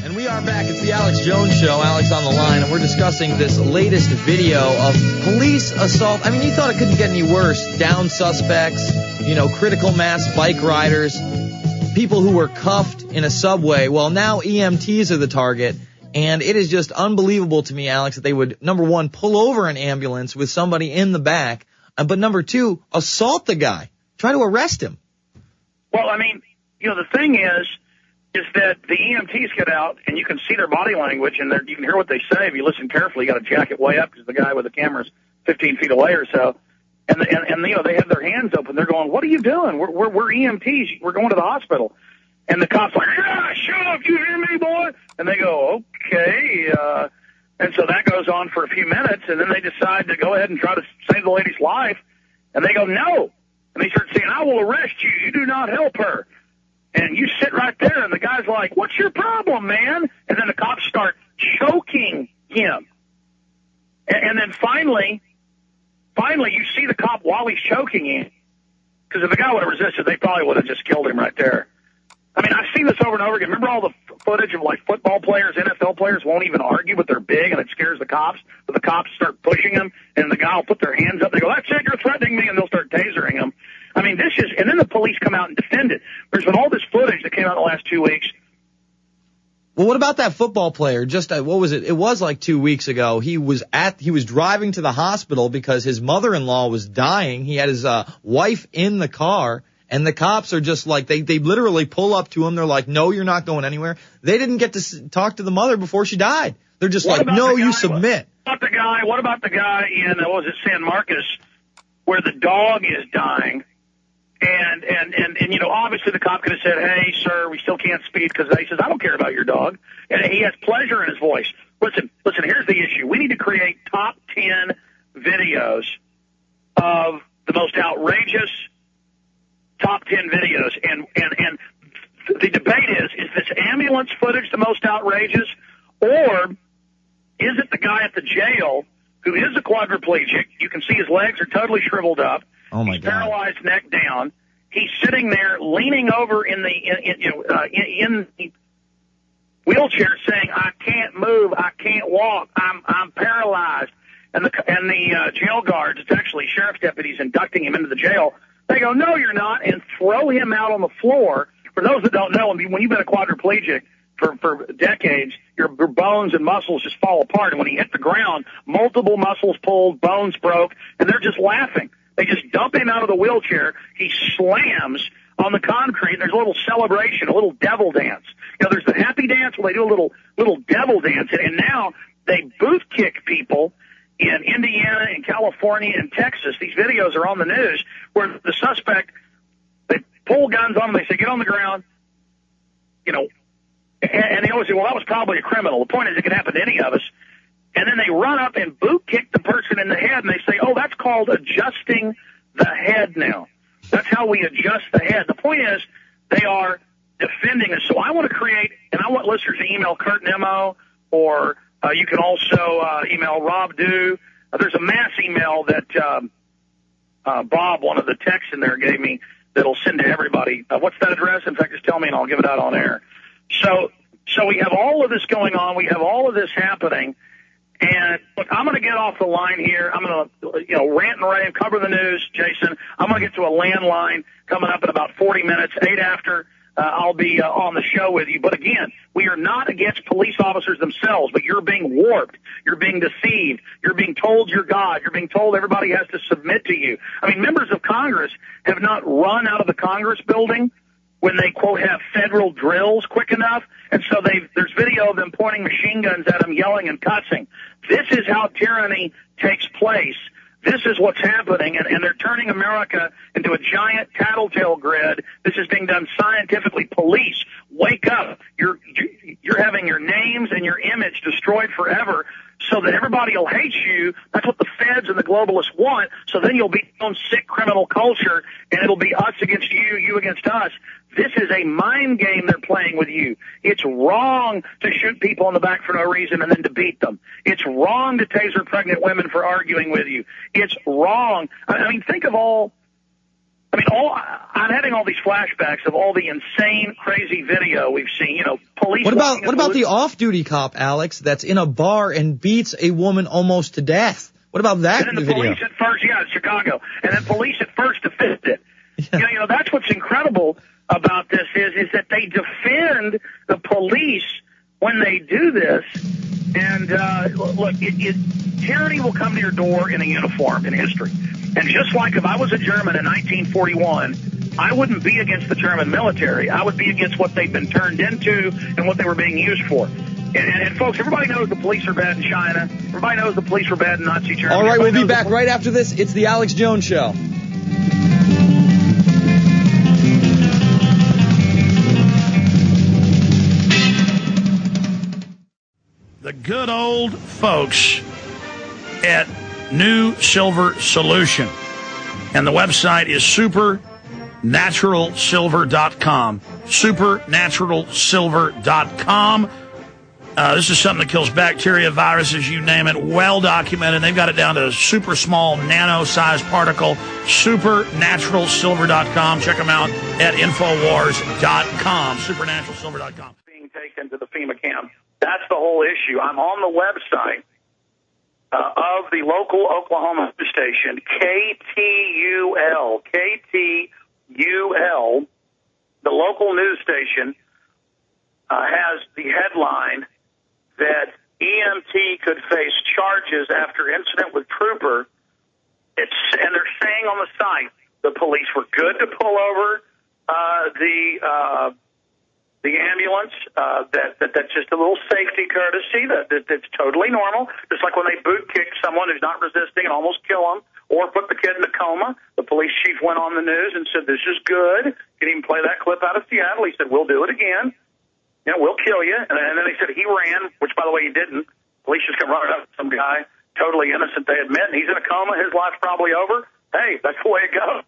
And we are back. It's the Alex Jones Show. Alex on the line, and we're discussing this latest video of police assault. I mean, you thought it couldn't get any worse. Down suspects, critical mass bike riders, people who were cuffed in a subway. Well, now EMTs are the target, and it is just unbelievable to me, Alex, that they would, number one, pull over an ambulance with somebody in the back, but number two, assault the guy, try to arrest him. Well, I mean, the thing is that the EMTs get out, and you can see their body language, and you can hear what they say if you listen carefully. You got to jack it way up because the guy with the camera's 15 feet away or so, and they have their hands open. They're going, "What are you doing? We're EMTs. We're going to the hospital." And the cop's like, "Yeah, shut up! You hear me, boy?" And they go, "Okay." And so that goes on for a few minutes, and then they decide to go ahead and try to save the lady's life, and they go, "No!" And they start saying, "I will arrest you. You do not help her." And you sit right there, and the guy's like, "What's your problem, man?" And then the cops start choking him. And then finally, you see the cop while he's choking him. Because if the guy would have resisted, they probably would have just killed him right there. I mean, I've seen this over and over again. Remember all the footage of, like, football players, NFL players won't even argue, but they're big, and it scares the cops. But the cops start pushing them, and the guy will put their hands up. They go, "That's it, you're threatening me," and they'll start tasering them. I mean, and then the police come out and defend it. There's been all this footage that came out in the last 2 weeks. Well, what about that football player? Just, what was it? It was like 2 weeks ago. He was driving to the hospital because his mother-in-law was dying. He had his wife in the car, and the cops are just like, they literally pull up to him. They're like, "No, you're not going anywhere." They didn't get to talk to the mother before she died. They're just like, "No, you submit." What about the guy in, San Marcos, where the dog is dying? And obviously the cop could have said, "Hey, sir, we still can't speed," because he says, "I don't care about your dog." And he has pleasure in his voice. Listen, here's the issue. We need to create top 10 videos of the most outrageous top 10 videos. And the debate is this ambulance footage the most outrageous, or is it the guy at the jail who is a quadriplegic? You can see his legs are totally shriveled up. Oh my He's God. paralyzed, neck down. He's sitting there, leaning over in the wheelchair, saying, "I can't move, I can't walk, I'm paralyzed." And the jail guards, it's actually sheriff's deputies inducting him into the jail. They go, "No, you're not," and throw him out on the floor. For those that don't know, when you've been a quadriplegic for decades, your bones and muscles just fall apart. And when he hit the ground, multiple muscles pulled, bones broke, and they're just laughing. They just dump him out of the wheelchair. He slams on the concrete. There's a little celebration, a little devil dance. There's the happy dance where they do a little devil dance. And now they boot kick people in Indiana and California and Texas. These videos are on the news where the suspect, they pull guns on him. They say, "Get on the ground." And they always say, "Well, that was probably a criminal." The point is, it could happen to any of us. And then they run up and boot kick the person in the head, and they say, "Oh, that's called adjusting the head now. That's how we adjust the head." The point is, they are defending us. So I want to create, and I want listeners to email Kurt Nemo, or you can also email Rob Dew. There's a mass email that Bob, one of the texts in there, gave me that'll send to everybody. What's that address? In fact, just tell me, and I'll give it out on air. So we have all of this going on. We have all of this happening. And look, I'm going to get off the line here. I'm going to, rant and rave, cover the news, Jason. I'm going to get to a landline coming up in about 40 minutes, 8 after. I'll be on the show with you. But again, we are not against police officers themselves, but you're being warped. You're being deceived. You're being told you're God. You're being told everybody has to submit to you. I mean, members of Congress have not run out of the Congress building when they, quote, have federal drills quick enough. And so there's video of them pointing machine guns at them, yelling and cussing. This is how tyranny takes place. This is what's happening, and they're turning America into a giant tattletale grid. This is being done scientifically. Police, wake up. You're having your names and your image destroyed forever so that everybody will hate you. That's what the feds and the globalists want. So then you'll be on sick criminal culture, and it'll be us against you, you against us. This is a mind game they're playing with you. It's wrong to shoot people in the back for no reason and then to beat them. It's wrong to taser pregnant women for arguing with you. It's wrong. I mean, think of all I mean, I'm having all these flashbacks of all the insane, crazy video we've seen. You know, police. What about the off-duty cop, Alex, that's in a bar and beats a woman almost to death? What about that and then the video? Police at first, yeah, it's Chicago, and then police at first defend it. Yeah. You know, that's what's incredible about this is that they defend the police when they do this. And look, tyranny will come to your door in a uniform in history. And just like if I was a German in 1941, I wouldn't be against the German military. I would be against what they've been turned into and what they were being used for. And folks, everybody knows the police are bad in China. Everybody knows the police were bad in Nazi Germany. All right, we'll be back right after this. It's the Alex Jones Show. The good old folks at New Silver Solution. And the website is supernaturalsilver.com. Supernaturalsilver.com. This is something that kills bacteria, viruses, you name it, well documented. They've got it down to a super small nano-sized particle. Supernaturalsilver.com. Check them out at Infowars.com. Supernaturalsilver.com. Being taken to the FEMA camp. That's the whole issue. I'm on the website of the local Oklahoma station, KTUL. KTUL, the local news station, has the headline that EMT could face charges after incident with trooper. And they're saying on the site the police were good to pull over the ambulance, that's just a little safety courtesy, that's totally normal. Just like when they boot kick someone who's not resisting and almost kill them, or put the kid in a coma. The police chief went on the news and said, this is good. Can even play that clip out of Seattle. He said, we'll do it again. You know, we'll kill you. And then they said he ran, which, by the way, he didn't. Police just come running up to some guy, totally innocent, they admit, and he's in a coma. His life's probably over. Hey, that's the way it goes.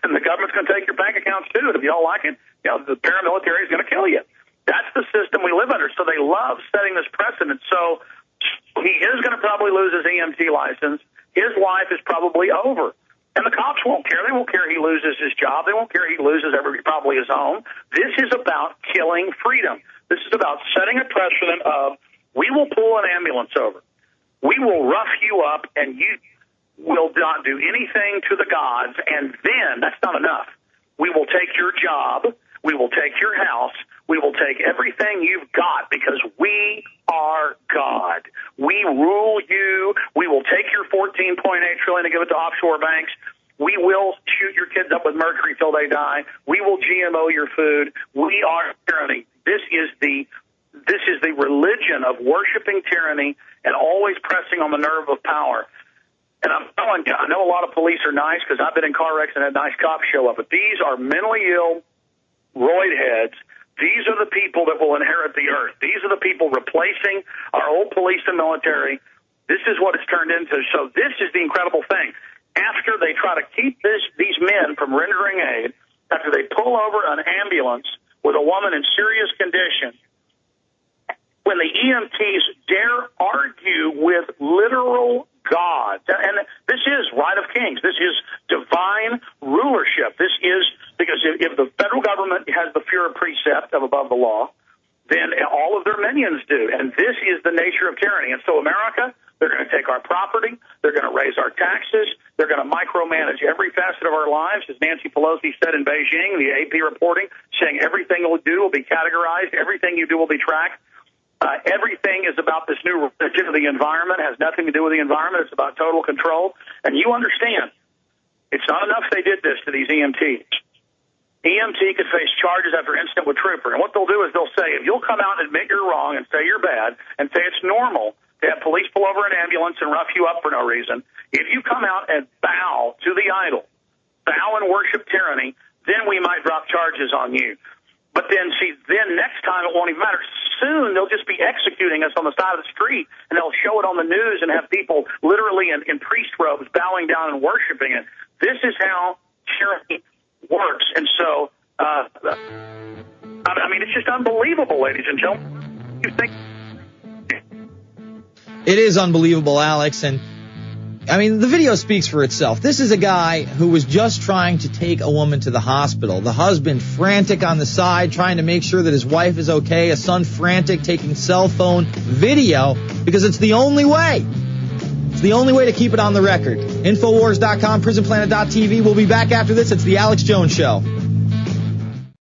And the government's going to take your bank accounts, too. And if you don't like it, you know, the paramilitary is going to kill you. That's the system we live under. So they love setting this precedent. So he is going to probably lose his EMT license. His life is probably over. And the cops won't care. They won't care he loses his job. They won't care he loses probably his home. This is about killing freedom. This is about setting a precedent of, we will pull an ambulance over. We will rough you up, and you will not do anything to the gods. And then, that's not enough. We will take your job. We will take your house. We will take everything you've got, because we are God. We rule you. We will take your $14.8 trillion and give it to offshore banks. We will shoot your kids up with mercury till they die. We will GMO your food. We are tyranny. This is the religion of worshiping tyranny and always pressing on the nerve of power. And I'm telling you, I know a lot of police are nice because I've been in car wrecks and had nice cops show up, but these are mentally ill roid heads. These are the people that will inherit the earth. These are the people replacing our old police and military. This is what it's turned into. So this is the incredible thing. After they try to keep these men from rendering aid, after they pull over an ambulance with a woman in serious condition, when the EMTs dare argue with literal gods, and this is right of kings, this is divine rulership, this is, because if the federal government has the fear of precept of above the law, then all of their minions do, and this is the nature of tyranny. And so America, they're going to take our property, they're going to raise our taxes, they're going to micromanage every facet of our lives, as Nancy Pelosi said in Beijing, the AP reporting, saying everything we'll do will be categorized, everything you do will be tracked. Everything is about this new religion of the environment, has nothing to do with the environment. It's about total control. And you understand, it's not enough they did this to these EMTs. EMT could face charges after incident with trooper. And what they'll do is they'll say, if you'll come out and admit you're wrong and say you're bad and say it's normal to have police pull over an ambulance and rough you up for no reason, if you come out and bow to the idol, bow and worship tyranny, then we might drop charges on you. But then, see, then next time it won't even matter. Soon they'll just be executing us on the side of the street, and they'll show it on the news and have people literally in priest robes bowing down and worshiping it. This is how tyranny works. And so, I mean, it's just unbelievable, ladies and gentlemen. You think it is unbelievable, Alex, and I mean, the video speaks for itself. This is a guy who was just trying to take a woman to the hospital. The husband frantic on the side, trying to make sure that his wife is okay. A son frantic, taking cell phone video because it's the only way. It's the only way to keep it on the record. Infowars.com, prisonplanet.tv. We'll be back after this. It's the Alex Jones Show.